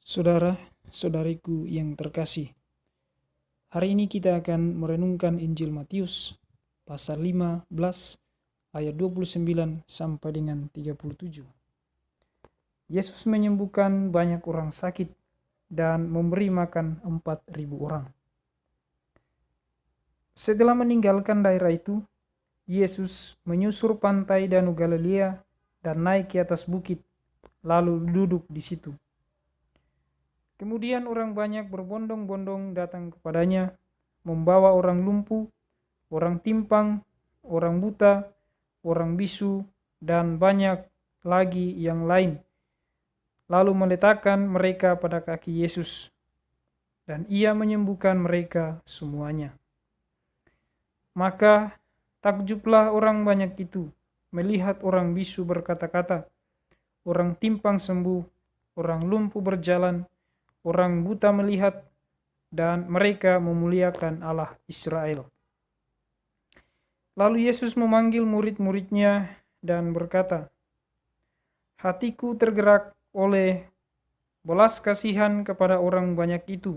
Saudara-saudariku yang terkasih, hari ini kita akan merenungkan Injil Matius pasal 15 ayat 29 sampai dengan 37. Yesus menyembuhkan banyak orang sakit dan memberi makan 4.000 orang. Setelah meninggalkan daerah itu, Yesus menyusur pantai Danau Galilea dan naik ke atas bukit, lalu duduk di situ. Kemudian orang banyak berbondong-bondong datang kepadanya, membawa orang lumpuh, orang timpang, orang buta, orang bisu, dan banyak lagi yang lain. Lalu meletakkan mereka pada kaki Yesus, dan Ia menyembuhkan mereka semuanya. Maka takjublah orang banyak itu melihat orang bisu berkata-kata, orang timpang sembuh, orang lumpuh berjalan, orang buta melihat, dan mereka memuliakan Allah Israel. Lalu Yesus memanggil murid-muridnya dan berkata, "Hatiku tergerak oleh belas kasihan kepada orang banyak itu.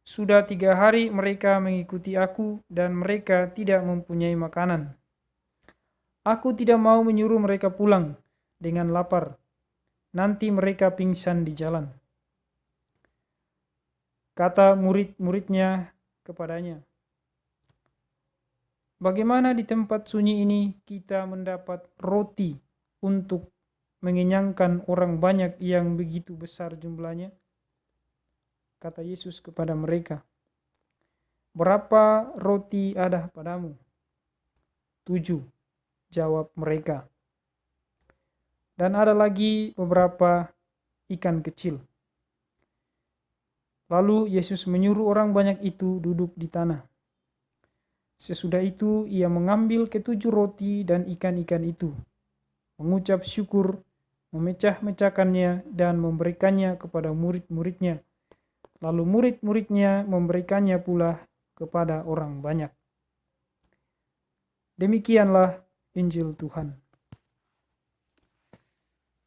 Sudah 3 hari mereka mengikuti aku dan mereka tidak mempunyai makanan. Aku tidak mau menyuruh mereka pulang dengan lapar. Nanti mereka pingsan di jalan." Kata murid-muridnya kepadanya, "Bagaimana di tempat sunyi ini kita mendapat roti untuk mengenyangkan orang banyak yang begitu besar jumlahnya?" Kata Yesus kepada mereka, "Berapa roti ada padamu?" 7, jawab mereka. "Dan ada lagi beberapa ikan kecil." Lalu Yesus menyuruh orang banyak itu duduk di tanah. Sesudah itu Ia mengambil ke-7 roti dan ikan-ikan itu, mengucap syukur, memecah-mecahkannya dan memberikannya kepada murid-muridnya. Lalu murid-muridnya memberikannya pula kepada orang banyak. Demikianlah Injil Tuhan.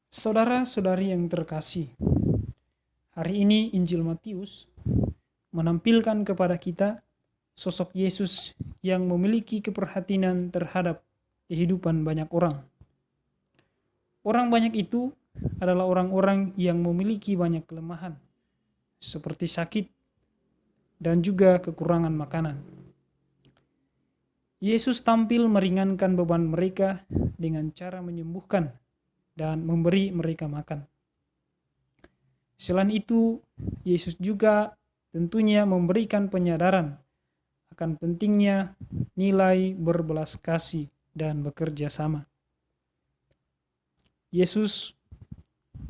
Saudara-saudari yang terkasih, hari ini Injil Matius menampilkan kepada kita sosok Yesus yang memiliki keperhatian terhadap kehidupan banyak orang. Orang banyak itu adalah orang-orang yang memiliki banyak kelemahan, seperti sakit dan juga kekurangan makanan. Yesus tampil meringankan beban mereka dengan cara menyembuhkan dan memberi mereka makan. Selain itu, Yesus juga tentunya memberikan penyadaran akan pentingnya nilai berbelas kasih dan bekerja sama. Yesus,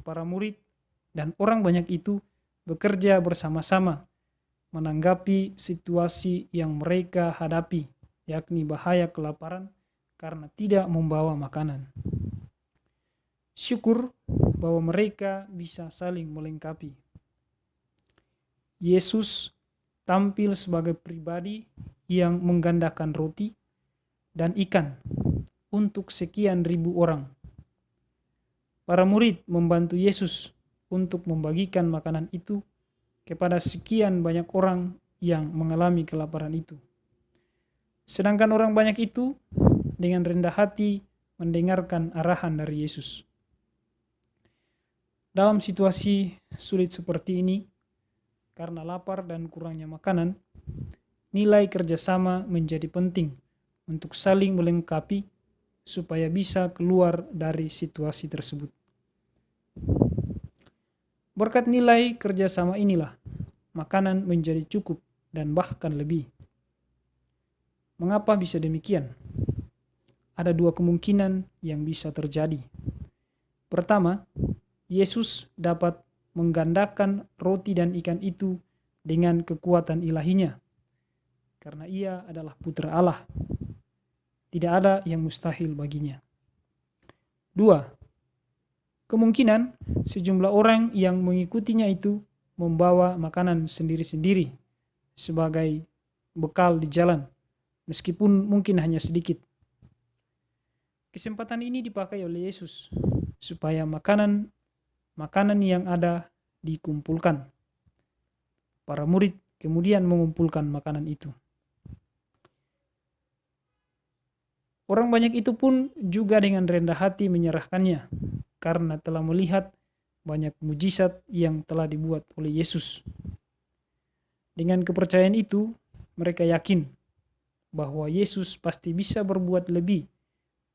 para murid, dan orang banyak itu bekerja bersama-sama menanggapi situasi yang mereka hadapi, yakni bahaya kelaparan karena tidak membawa makanan. Syukur bahwa mereka bisa saling melengkapi. Yesus tampil sebagai pribadi yang menggandakan roti dan ikan untuk sekian ribu orang. Para murid membantu Yesus untuk membagikan makanan itu kepada sekian banyak orang yang mengalami kelaparan itu. Sedangkan orang banyak itu dengan rendah hati mendengarkan arahan dari Yesus. Dalam situasi sulit seperti ini, karena lapar dan kurangnya makanan, nilai kerjasama menjadi penting untuk saling melengkapi supaya bisa keluar dari situasi tersebut. Berkat nilai kerjasama inilah, makanan menjadi cukup dan bahkan lebih. Mengapa bisa demikian? Ada 2 kemungkinan yang bisa terjadi. Pertama, Yesus dapat menggandakan roti dan ikan itu dengan kekuatan ilahinya, karena Ia adalah Putra Allah. Tidak ada yang mustahil baginya. 2, kemungkinan sejumlah orang yang mengikutinya itu membawa makanan sendiri-sendiri sebagai bekal di jalan, meskipun mungkin hanya sedikit. Kesempatan ini dipakai oleh Yesus supaya makanan yang ada dikumpulkan. Para murid kemudian mengumpulkan makanan itu. Orang banyak itu pun juga dengan rendah hati menyerahkannya karena telah melihat banyak mujizat yang telah dibuat oleh Yesus. Dengan kepercayaan itu, mereka yakin bahwa Yesus pasti bisa berbuat lebih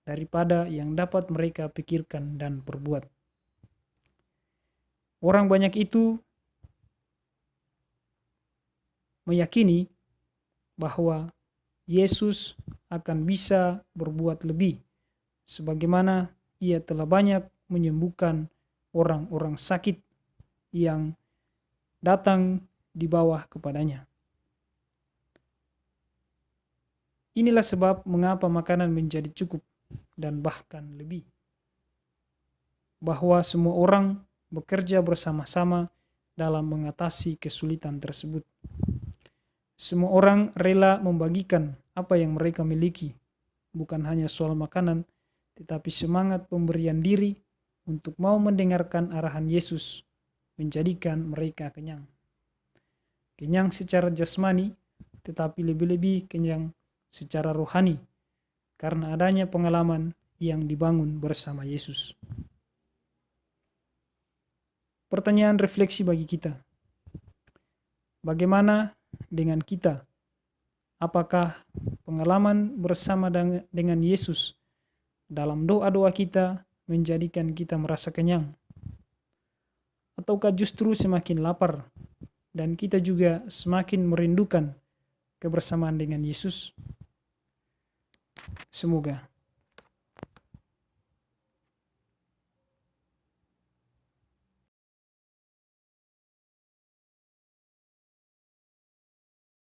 daripada yang dapat mereka pikirkan dan perbuat. Orang banyak itu meyakini bahwa Yesus akan bisa berbuat lebih, sebagaimana ia telah banyak menyembuhkan orang-orang sakit yang datang di bawah kepadanya. Inilah sebab mengapa makanan menjadi cukup dan bahkan lebih. Bahwa semua orang bekerja bersama-sama dalam mengatasi kesulitan tersebut. Semua orang rela membagikan apa yang mereka miliki, bukan hanya soal makanan, tetapi semangat pemberian diri untuk mau mendengarkan arahan Yesus menjadikan mereka kenyang. Kenyang secara jasmani, tetapi lebih-lebih kenyang secara rohani, karena adanya pengalaman yang dibangun bersama Yesus. Pertanyaan refleksi bagi kita. Bagaimana dengan kita? Apakah pengalaman bersama dengan Yesus dalam doa-doa kita menjadikan kita merasa kenyang? Ataukah justru semakin lapar dan kita juga semakin merindukan kebersamaan dengan Yesus? Semoga